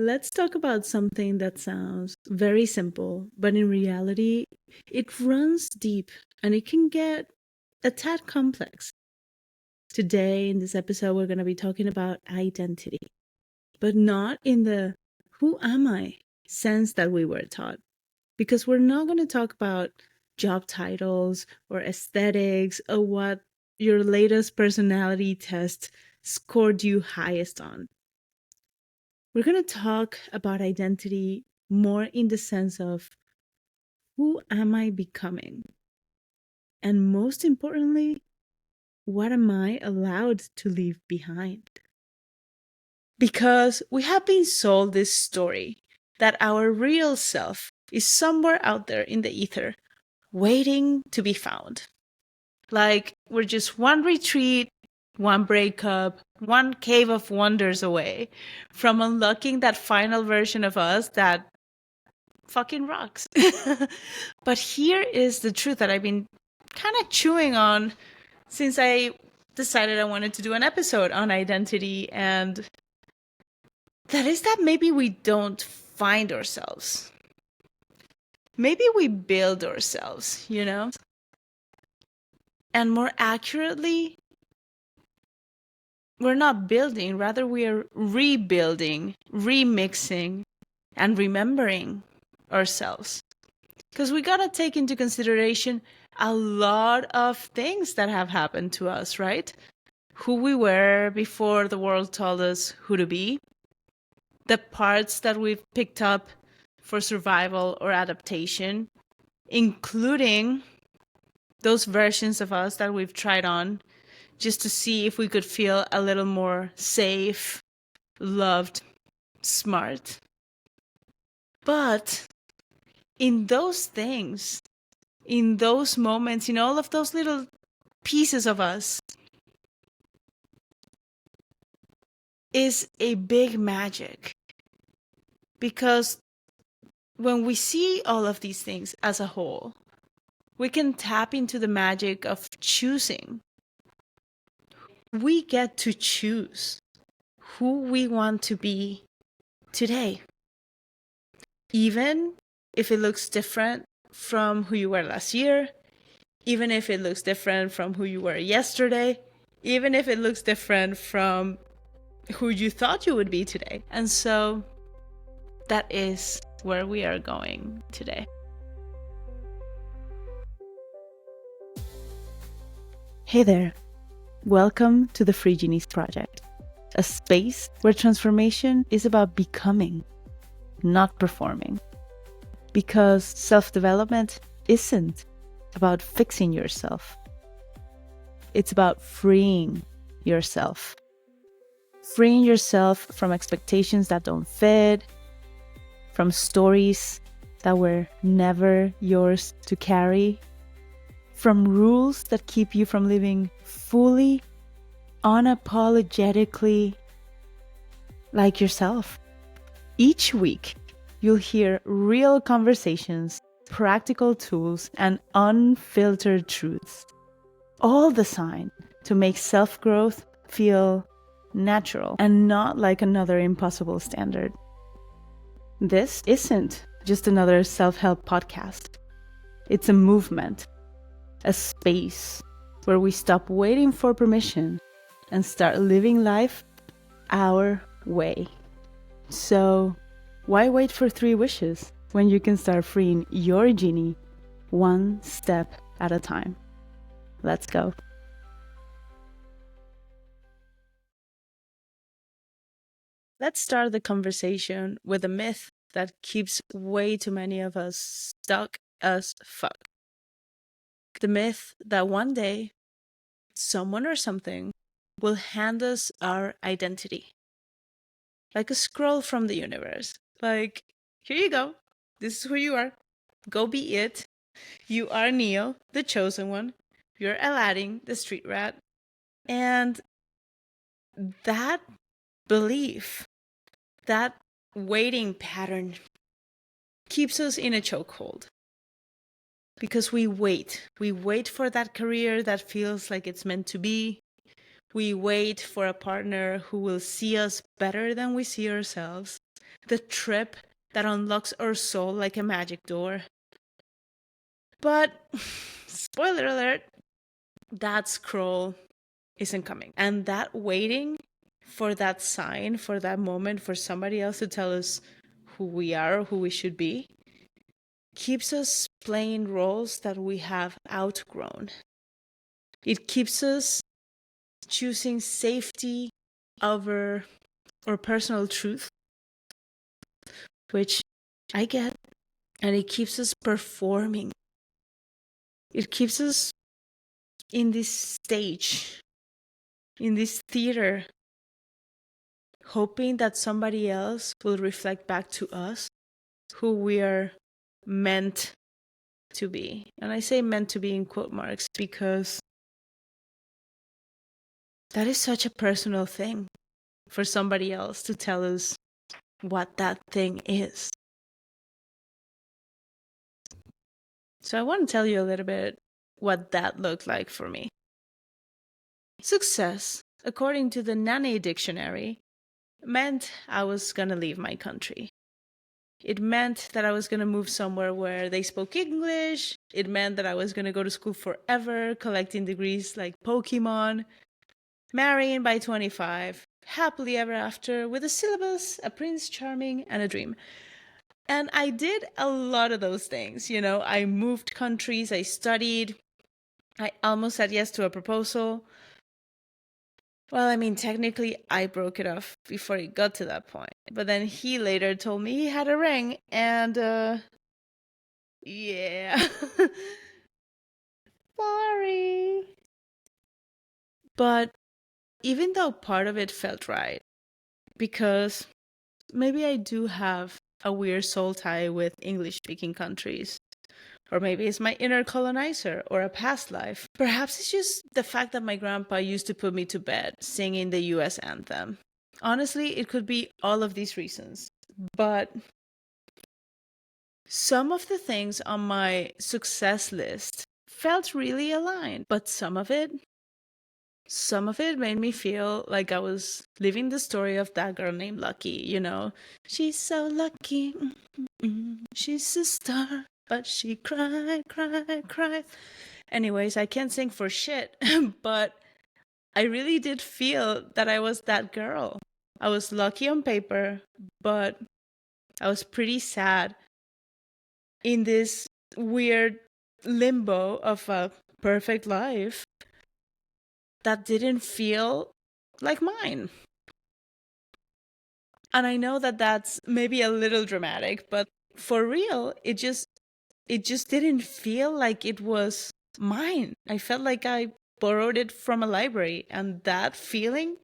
Let's talk about something that sounds very simple, but in reality, it runs deep and it can get a tad complex. Today, in this episode, we're going to be talking about identity, but not in the who am I sense that we were taught. Because we're not going to talk about job titles or aesthetics or what your latest personality test scored you highest on. We're going to talk about identity more in the sense of who am I becoming? And most importantly, what am I allowed to leave behind? Because we have been sold this story that our real self is somewhere out there in the ether, waiting to be found. Like we're just one retreat, one breakup, one cave of wonders away from unlocking that final version of us that fucking rocks. But here is the truth that I've been kind of chewing on since I decided I wanted to do an episode on identity, and that is that maybe we don't find ourselves. Maybe we build ourselves, you know? And more accurately, we're not building, rather we are rebuilding, remixing, and remembering ourselves. Because we gotta take into consideration a lot of things that have happened to us, right? Who we were before the world told us who to be, the parts that we've picked up for survival or adaptation, including those versions of us that we've tried on just to see if we could feel a little more safe, loved, smart. But in those things, in those moments, in all of those little pieces of us, is a big magic. Because when we see all of these things as a whole, we can tap into the magic of choosing. We get to choose who we want to be today. Even if it looks different from who you were last year, even if it looks different from who you were yesterday, even if it looks different from who you thought you would be today. And so that is where we are going today. Hey there. Welcome to the Genies Project, a space where transformation is about becoming, not performing. Because self-development isn't about fixing yourself. It's about freeing yourself. Freeing yourself from expectations that don't fit, from stories that were never yours to carry, from rules that keep you from living fully, unapologetically like yourself. Each week, you'll hear real conversations, practical tools, and unfiltered truths, all designed to make self-growth feel natural and not like another impossible standard. This isn't just another self-help podcast. It's a movement, a space where we stop waiting for permission and start living life our way. So, why wait for 3 wishes when you can start freeing your genie one step at a time? Let's go. Let's start the conversation with a myth that keeps way too many of us stuck as fuck. The myth that one day, someone or something will hand us our identity. Like a scroll from the universe. Like, here you go. This is who you are. Go be it. You are Neo, the chosen one. You're Aladdin, the street rat. And that belief, that waiting pattern keeps us in a chokehold. Because we wait. We wait for that career that feels like it's meant to be. We wait for a partner who will see us better than we see ourselves. the trip that unlocks our soul like a magic door. But, spoiler alert, that scroll isn't coming. And that waiting for that sign, for that moment, for somebody else to tell us who we are, who we should be, keeps us playing roles that we have outgrown. It keeps us choosing safety over our personal truth, which I get, and it keeps us performing. It keeps us in this stage, in this theater, hoping that somebody else will reflect back to us who we are meant to be. And I say meant to be in quote marks because that is such a personal thing for somebody else to tell us what that thing is. So I want to tell you a little bit what that looked like for me. Success, according to the Nane dictionary, meant I was going to leave my country. It meant that I was going to move somewhere where they spoke English. It meant that I was going to go to school forever, collecting degrees like Pokemon, marrying by 25, happily ever after, with a syllabus, a prince charming, and a dream. And I did a lot of those things. You know, I moved countries, I studied, I almost said yes to a proposal. Well, I mean, technically, I broke it off before it got to that point. But then he later told me he had a ring, and, yeah. Sorry. But even though part of it felt right, because maybe I do have a weird soul tie with English-speaking countries, or maybe it's my inner colonizer or a past life. Perhaps it's just the fact that my grandpa used to put me to bed singing the US anthem. Honestly, it could be all of these reasons. But some of the things on my success list felt really aligned, but some of it made me feel like I was living the story of that girl named Lucky, you know. She's so lucky, she's a star, but she cried. Anyways, I can't sing for shit, but I really did feel that I was that girl. I was lucky on paper, but I was pretty sad in this weird limbo of a perfect life that didn't feel like mine. And I know that that's maybe a little dramatic, but for real, it just didn't feel like it was mine. I felt like I borrowed it from a library, and that feeling,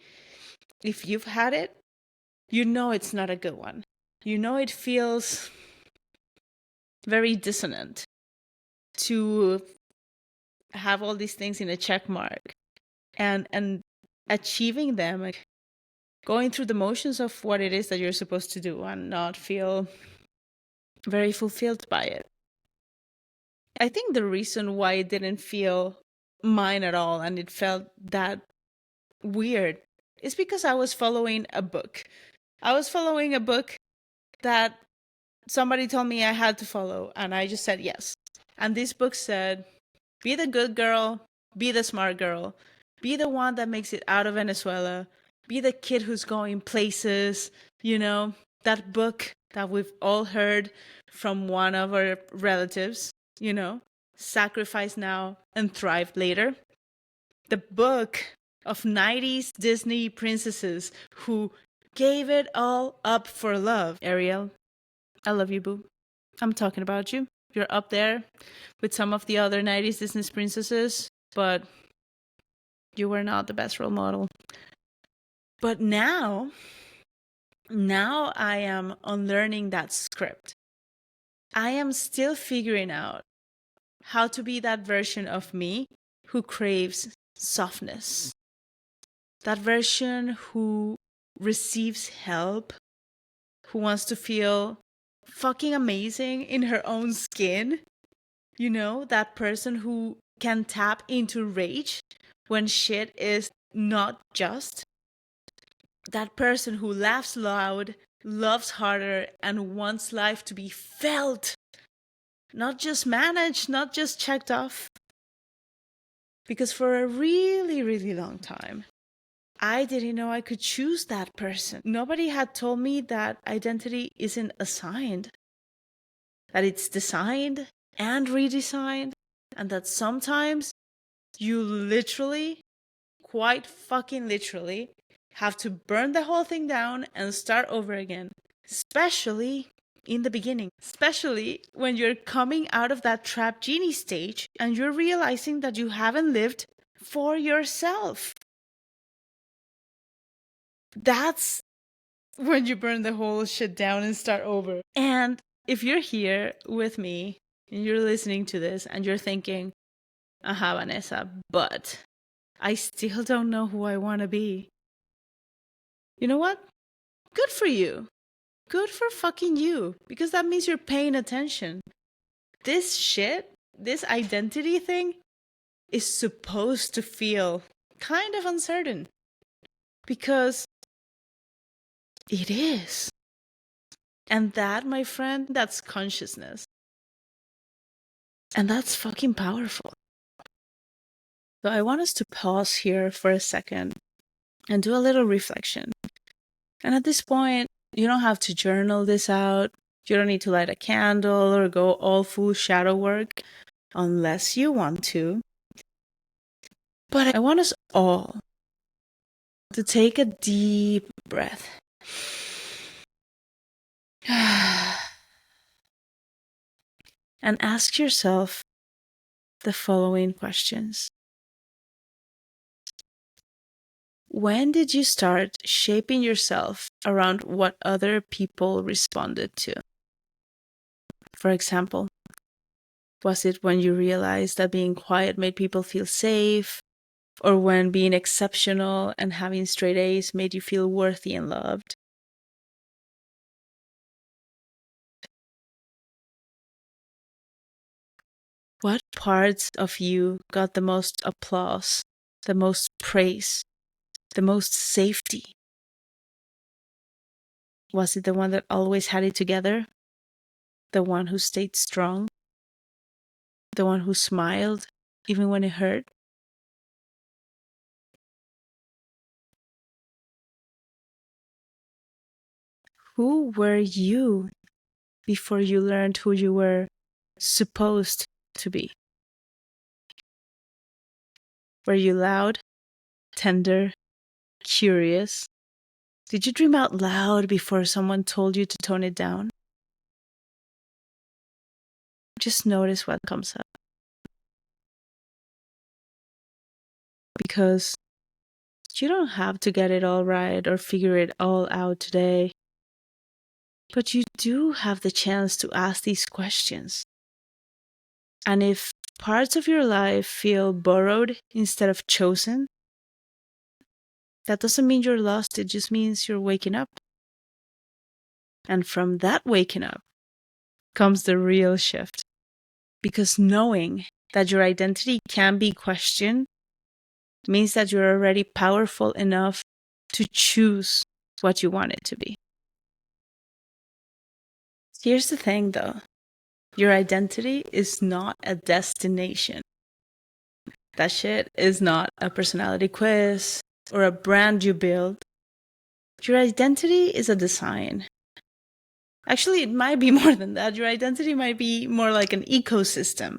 if you've had it, you know it's not a good one. You know it feels very dissonant to have all these things in a check mark and achieving them, like going through the motions of what it is that you're supposed to do and not feel very fulfilled by it. I think the reason why it didn't feel mine at all and it felt that weird is because I was following a book. I was following a book that somebody told me I had to follow, and I just said yes. And this book said, be the good girl, be the smart girl, be the one that makes it out of Venezuela, be the kid who's going places, you know, that book that we've all heard from one of our relatives, you know, sacrifice now and thrive later. The book of 90s Disney princesses who gave it all up for love. Ariel, I love you, boo. I'm talking about you. You're up there with some of the other 90s Disney princesses, but you were not the best role model. But now I am unlearning that script. I am still figuring out how to be that version of me who craves softness. That version who receives help, who wants to feel fucking amazing in her own skin. You know, that person who can tap into rage when shit is not just. That person who laughs loud loves harder, and wants life to be felt, not just managed, not just checked off. Because for a really, really long time, I didn't know I could choose that person. Nobody had told me that identity isn't assigned, that it's designed and redesigned, and that sometimes you literally, quite fucking literally, have to burn the whole thing down and start over again. Especially in the beginning. Especially when you're coming out of that trapped genie stage and you're realizing that you haven't lived for yourself. That's when you burn the whole shit down and start over. And if you're here with me and you're listening to this and you're thinking, aha, Vanessa, but I still don't know who I want to be. You know what? Good for you. Good for fucking you. Because that means you're paying attention. This shit, this identity thing, is supposed to feel kind of uncertain. Because it is. And that, my friend, that's consciousness. And that's fucking powerful. So I want us to pause here for a second and do a little reflection. And at this point, you don't have to journal this out. You don't need to light a candle or go all full shadow work unless you want to. But I want us all to take a deep breath. And ask yourself the following questions. When did you start shaping yourself around what other people responded to? For example, was it when you realized that being quiet made people feel safe? Or when being exceptional and having straight A's made you feel worthy and loved? What parts of you got the most applause, the most praise, the most safety? Was it the one that always had it together? The one who stayed strong? The one who smiled even when it hurt? Who were you before you learned who you were supposed to be? Were you loud, tender, curious? Did you dream out loud before someone told you to tone it down? Just notice what comes up. Because you don't have to get it all right or figure it all out today. But you do have the chance to ask these questions. And if parts of your life feel borrowed instead of chosen, that doesn't mean you're lost. It just means you're waking up. And from that waking up comes the real shift. Because knowing that your identity can be questioned means that you're already powerful enough to choose what you want it to be. Here's the thing though. Your identity is not a destination. That shit is not a personality quiz or a brand you build. Your identity is a design. Actually, it might be more than that. Your identity might be more like an ecosystem.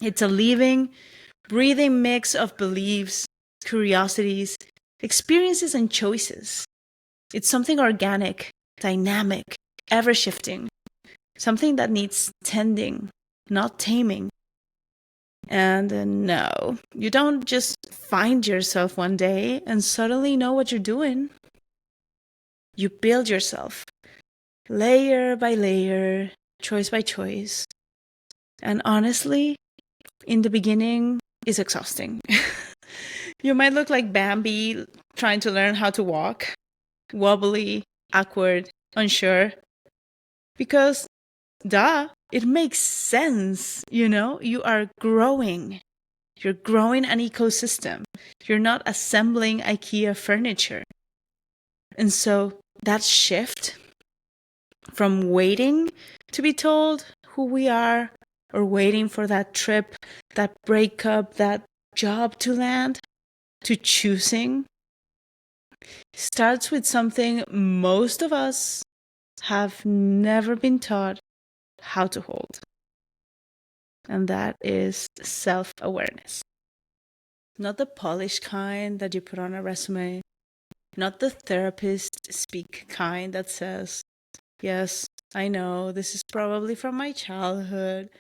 It's a living, breathing mix of beliefs, curiosities, experiences, and choices. It's something organic, dynamic, ever-shifting. Something that needs tending, not taming. And no, you don't just find yourself one day and suddenly know what you're doing. You build yourself, layer by layer, choice by choice. And honestly, in the beginning, it's exhausting. You might look like Bambi trying to learn how to walk, wobbly, awkward, unsure. Because, duh, it makes sense, you know? You are growing. You're growing an ecosystem. You're not assembling IKEA furniture. And so that shift From waiting to be told who we are, or waiting for that trip, that breakup, that job to land, to choosing, starts with something most of us have never been taught how to hold. And that is self-awareness. Not the polished kind that you put on a resume, not the therapist speak kind that says, yes, I know, this is probably from my childhood,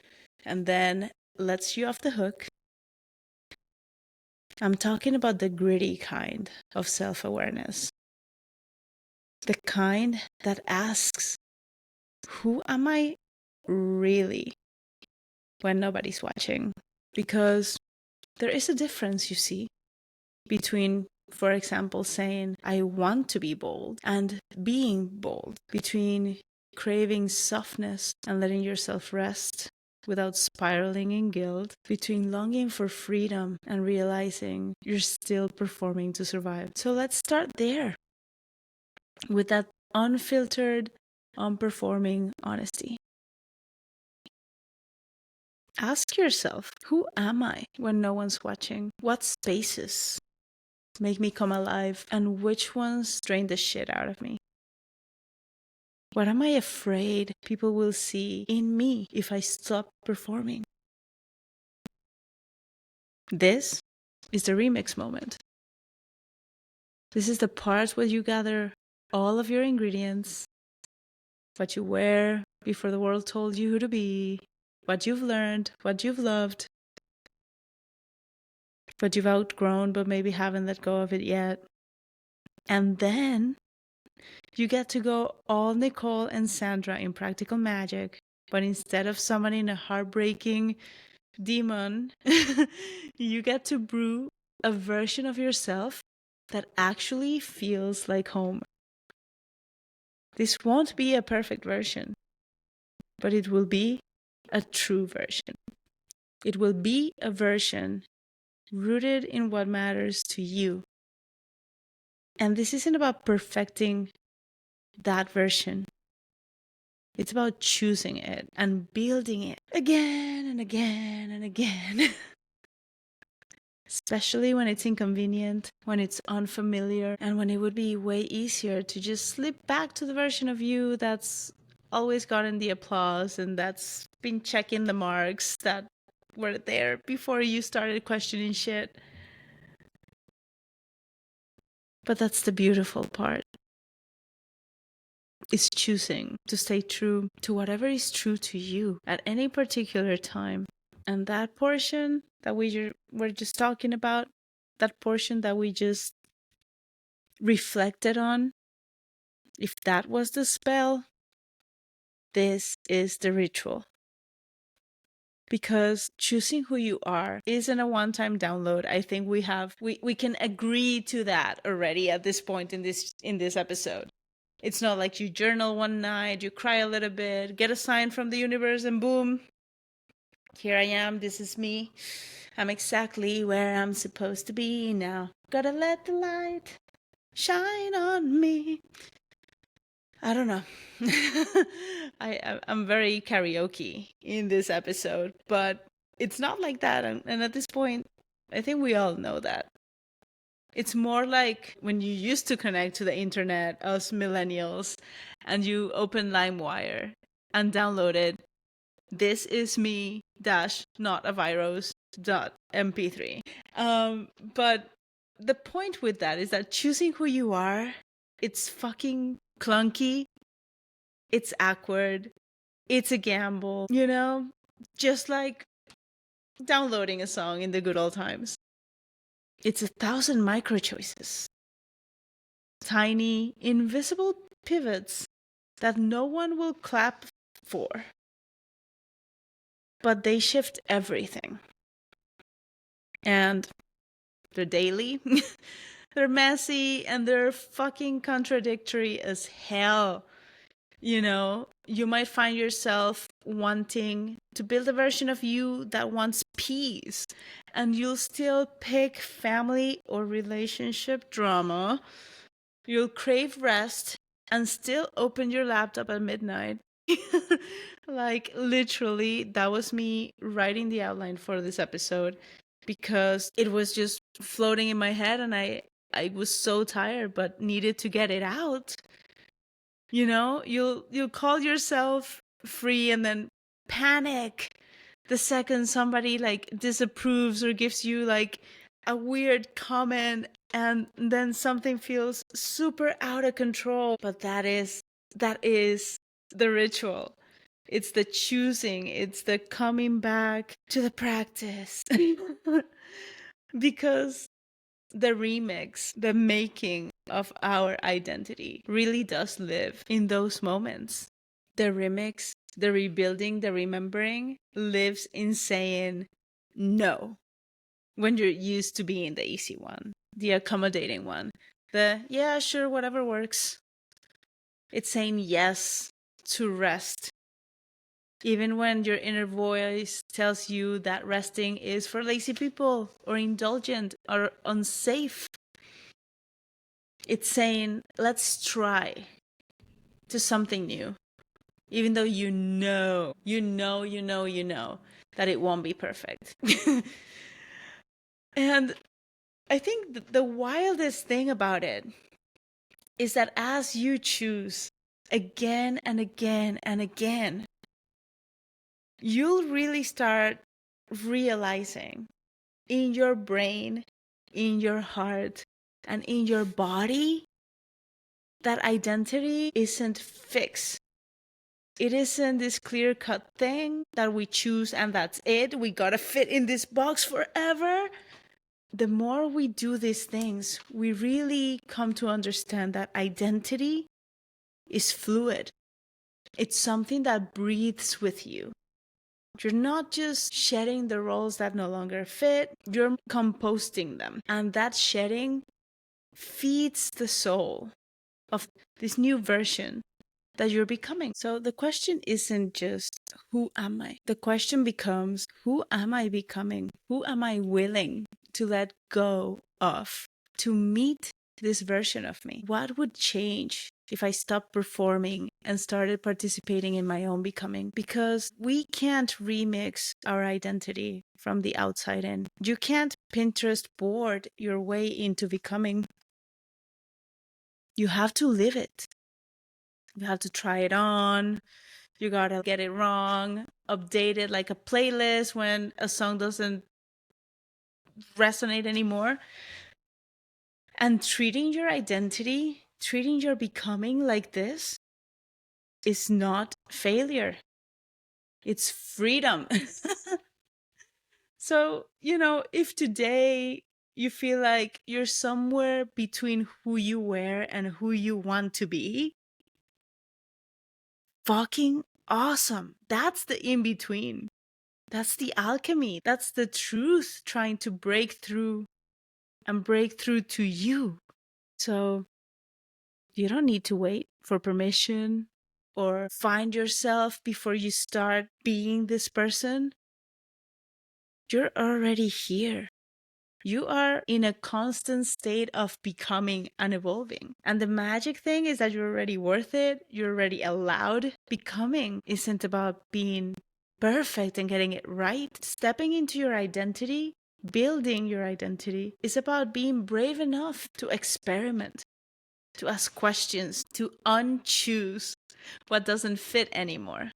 and then lets you off the hook. I'm talking about the gritty kind of self-awareness. The kind that asks, who am I really when nobody's watching? Because there is a difference, you see, between, for example, saying, I want to be bold, and being bold, between craving softness and letting yourself rest without spiraling in guilt, between longing for freedom and realizing you're still performing to survive. So let's start there with that unfiltered, unperforming honesty. Ask yourself, who am I when no one's watching? What spaces make me come alive, and which ones drain the shit out of me? What am I afraid people will see in me if I stop performing? This is the remix moment. This is the part where you gather all of your ingredients, what you wear before the world told you who to be, what you've learned, what you've loved, what you've outgrown but maybe haven't let go of it yet. And then you get to go all Nicole and Sandra in practical magic, but instead of summoning a heartbreaking demon, you get to brew a version of yourself that actually feels like home. This won't be a perfect version, but it will be a true version. It will be a version rooted in what matters to you. And this isn't about perfecting that version. It's about choosing it and building it again and again and again. Especially when it's inconvenient, when it's unfamiliar, and when it would be way easier to just slip back to the version of you that's always gotten the applause and that's been checking the marks that were there before you started questioning shit. But that's the beautiful part. Is choosing to stay true to whatever is true to you at any particular time. And that portion that we were just talking about, that portion that we just reflected on, if that was the spell, this is the ritual. Because choosing who you are isn't a one-time download. I think we can agree to that already at this point in this episode. It's not like you journal one night, you cry a little bit, get a sign from the universe, and boom, here I am, this is me. I'm exactly where I'm supposed to be now. Gotta let the light shine on me. I don't know. I'm very karaoke in this episode, but it's not like that. And at this point, I think we all know that. It's more like when you used to connect to the internet, us millennials, and you open LimeWire and downloaded "This Is Me dash not a virus .mp3." But the point with that is that choosing who you are, it's fucking clunky, it's awkward, it's a gamble, you know? Just like downloading a song in the good old times. It's 1,000 micro choices. Tiny, invisible pivots that no one will clap for. But they shift everything. And they're daily, they're messy, and they're fucking contradictory as hell. You know, you might find yourself wanting to build a version of you that wants peace, and you'll still pick family or relationship drama. You'll crave rest, and still open your laptop at midnight. Like, literally, that was me writing the outline for this episode because it was just floating in my head and I was so tired but needed to get it out. You know, you'll call yourself free and then panic the second somebody like disapproves or gives you like a weird comment, and then something feels super out of control. But that is the ritual. It's the choosing, it's the coming back to the practice. Because the remix, the making of our identity really does live in those moments. The remix, the rebuilding, the remembering lives in saying no when you're used to being the easy one, the accommodating one, the yeah, sure, whatever works. It's saying yes to rest, even when your inner voice tells you that resting is for lazy people or indulgent or unsafe. It's saying, let's try to something new, even though you know that it won't be perfect. And I think the wildest thing about it is that as you choose again and again and again, you'll really start realizing in your brain, in your heart, and in your body that identity isn't fixed. It isn't this clear-cut thing that we choose and that's it. We gotta fit in this box forever. The more we do these things, we really come to understand that identity is fluid. It's something that breathes with you. You're not just shedding the roles that no longer fit, you're composting them. And that shedding feeds the soul of this new version that you're becoming. So the question isn't just, who am I? The question becomes, who am I becoming? Who am I willing to let go of to meet this version of me? What would change if I stopped performing and started participating in my own becoming? Because we can't remix our identity from the outside in. You can't Pinterest board your way into becoming. You have to live it. You have to try it on. You gotta get it wrong, update it like a playlist when a song doesn't resonate anymore. And treating your identity, treating your becoming like this is not failure. It's freedom. So, if today you feel like you're somewhere between who you were and who you want to be, fucking awesome. That's the in between. That's the alchemy. That's the truth trying to break through and break through to you. So you don't need to wait for permission or find yourself before you start being this person. You're already here. You are in a constant state of becoming and evolving. And the magic thing is that you're already worth it. You're already allowed. Becoming isn't about being perfect and getting it right. Stepping into your identity, building your identity, is about being brave enough to experiment, to ask questions, to unchoose what doesn't fit anymore.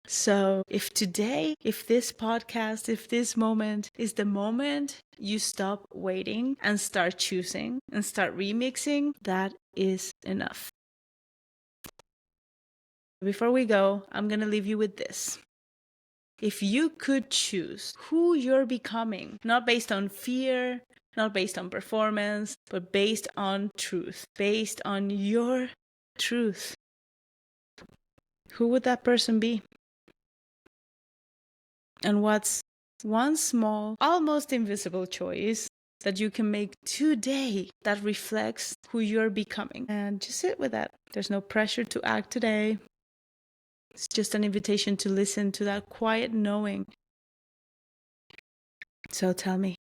So if today, if this podcast, if this moment is the moment you stop waiting and start choosing and start remixing, that is enough. Before we go, I'm going to leave you with this. If you could choose who you're becoming, not based on fear, not based on performance, but based on truth, based on your truth, who would that person be? And what's one small, almost invisible choice that you can make today that reflects who you're becoming? And just sit with that. There's no pressure to act today. It's just an invitation to listen to that quiet knowing. So tell me,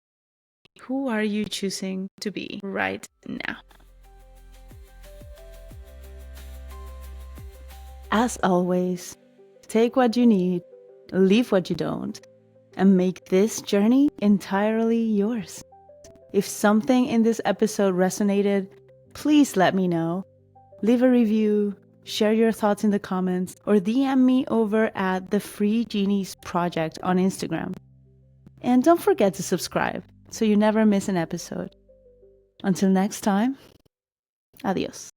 who are you choosing to be right now? As always, take what you need, leave what you don't, and make this journey entirely yours. If something in this episode resonated, please let me know. Leave a review, share your thoughts in the comments, or DM me over at the Free Genies Project on Instagram. And don't forget to subscribe so you never miss an episode. Until next time, adios.